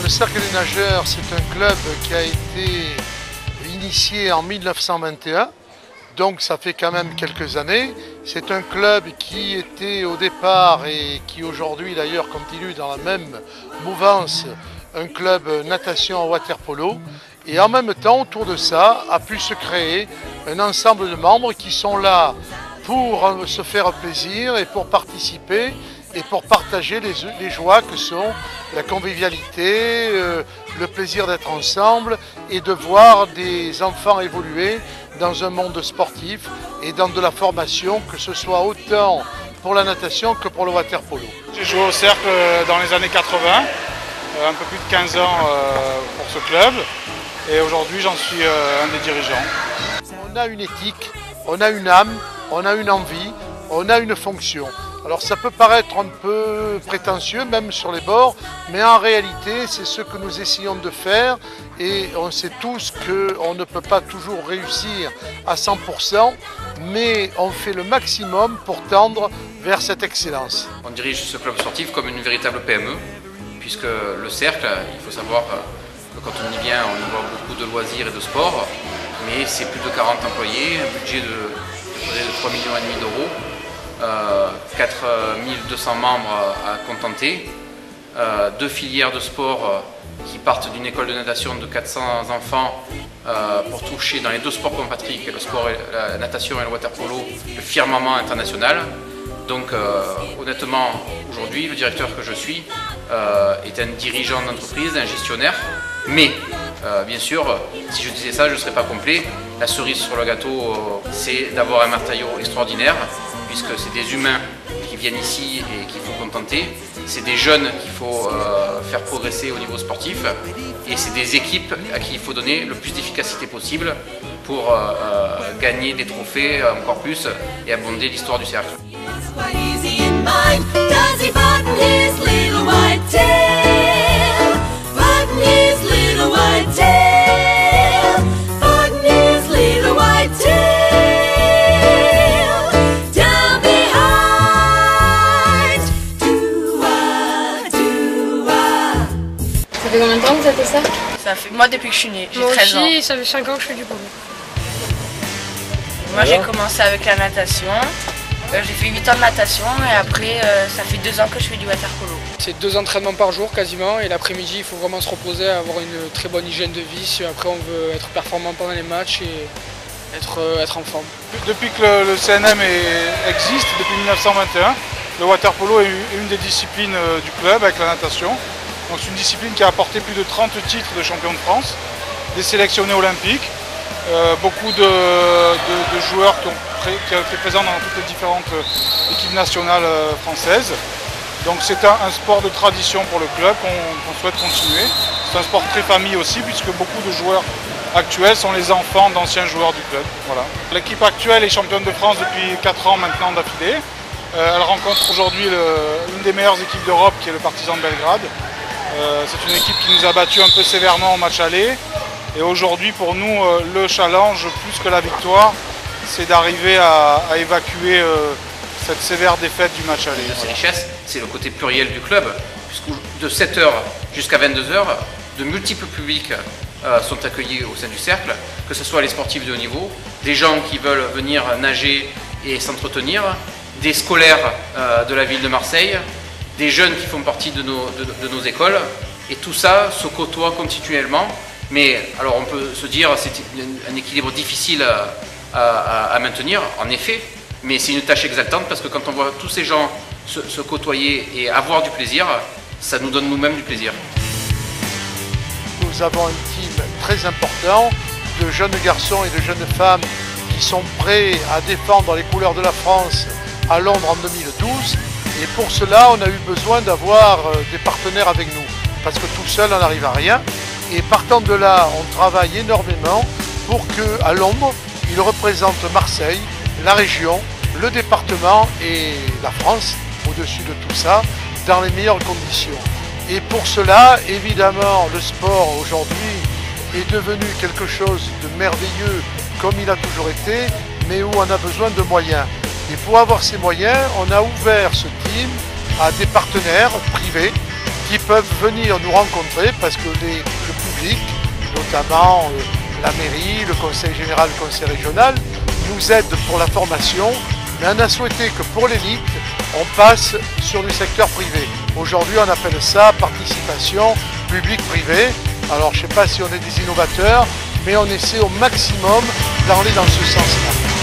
Le Cercle des Nageurs, c'est un club qui a été initié en 1921, donc ça fait quand même quelques années. C'est un club qui était au départ et qui aujourd'hui d'ailleurs continue dans la même mouvance, un club natation water polo. Et en même temps, autour de ça, a pu se créer un ensemble de membres qui sont là pour se faire plaisir et pour participer et pour partager les joies que sont la convivialité, le plaisir d'être ensemble et de voir des enfants évoluer dans un monde sportif et dans de la formation, que ce soit autant pour la natation que pour le water polo. J'ai joué au Cercle dans les années 80, un peu plus de 15 ans pour ce club, et aujourd'hui j'en suis un des dirigeants. On a une éthique, on a une âme, on a une envie, on a une fonction. Alors ça peut paraître un peu prétentieux, même sur les bords, mais en réalité c'est ce que nous essayons de faire et on sait tous qu'on ne peut pas toujours réussir à 100%, mais on fait le maximum pour tendre vers cette excellence. On dirige ce club sportif comme une véritable PME, puisque le Cercle, il faut savoir que quand on y vient, on y voit beaucoup de loisirs et de sport, mais c'est plus de 40 employés, un budget de 3,5 millions d'euros. 4200 membres à contenter, 2 filières de sport qui partent d'une école de natation de 400 enfants pour toucher dans les 2 sports compatriotes, le sport, la natation et le water polo, le firmament international. Donc honnêtement, aujourd'hui, le directeur que je suis est un dirigeant d'entreprise, un gestionnaire, mais bien sûr, si je disais ça, je ne serais pas complet. La cerise sur le gâteau, c'est d'avoir un matériau extraordinaire, puisque c'est des humains qui viennent ici et qu'il faut contenter, c'est des jeunes qu'il faut faire progresser au niveau sportif, et c'est des équipes à qui il faut donner le plus d'efficacité possible pour gagner des trophées encore plus et abonder l'histoire du cercle. Ça fait combien de temps que vous êtes au cercle? Ça fait, moi depuis que je suis née, j'ai 13 ans. Moi aussi, ça fait 5 ans que je fais du polo. Moi j'ai commencé avec la natation, j'ai fait 8 ans de natation et après ça fait 2 ans que je fais du water polo. C'est 2 entraînements par jour quasiment, et l'après-midi il faut vraiment se reposer, avoir une très bonne hygiène de vie si après on veut être performant pendant les matchs et être en forme. Depuis que le CNM existe, depuis 1921, le water polo est une des disciplines du club avec la natation. Donc c'est une discipline qui a apporté plus de 30 titres de champion de France, des sélectionnés olympiques, beaucoup de joueurs qui ont été présents dans toutes les différentes équipes nationales françaises. Donc c'est un sport de tradition pour le club qu'on souhaite continuer. C'est un sport très famille aussi, puisque beaucoup de joueurs actuels sont les enfants d'anciens joueurs du club. Voilà. L'équipe actuelle est championne de France depuis 4 ans maintenant d'affilée. Elle rencontre aujourd'hui une des meilleures équipes d'Europe, qui est le Partizan de Belgrade. C'est une équipe qui nous a battus un peu sévèrement au match aller. Et aujourd'hui, pour nous, le challenge, plus que la victoire, c'est d'arriver à évacuer cette sévère défaite du match aller. Ces richesses, c'est le côté pluriel du club, puisque de 7h jusqu'à 22h, de multiples publics sont accueillis au sein du cercle, que ce soit les sportifs de haut niveau, des gens qui veulent venir nager et s'entretenir, des scolaires de la ville de Marseille, des jeunes qui font partie de nos écoles, et tout ça se côtoie continuellement. Mais alors on peut se dire c'est un équilibre difficile à maintenir, en effet, mais c'est une tâche exaltante parce que quand on voit tous ces gens se côtoyer et avoir du plaisir, ça nous donne nous-mêmes du plaisir. Nous avons un team très important de jeunes garçons et de jeunes femmes qui sont prêts à défendre les couleurs de la France à Londres en 2012. Et pour cela, on a eu besoin d'avoir des partenaires avec nous, parce que tout seul, on n'arrive à rien. Et partant de là, on travaille énormément pour qu'à l'ombre, il représente Marseille, la région, le département et la France, au-dessus de tout ça, dans les meilleures conditions. Et pour cela, évidemment, le sport aujourd'hui est devenu quelque chose de merveilleux, comme il a toujours été, mais où on a besoin de moyens. Et pour avoir ces moyens, on a ouvert ce team à des partenaires privés qui peuvent venir nous rencontrer parce que le public, notamment la mairie, le conseil général, le conseil régional, nous aident pour la formation, mais on a souhaité que pour l'élite, on passe sur du secteur privé. Aujourd'hui, on appelle ça participation publique-privée. Alors, je ne sais pas si on est des innovateurs, mais on essaie au maximum d'aller dans ce sens-là.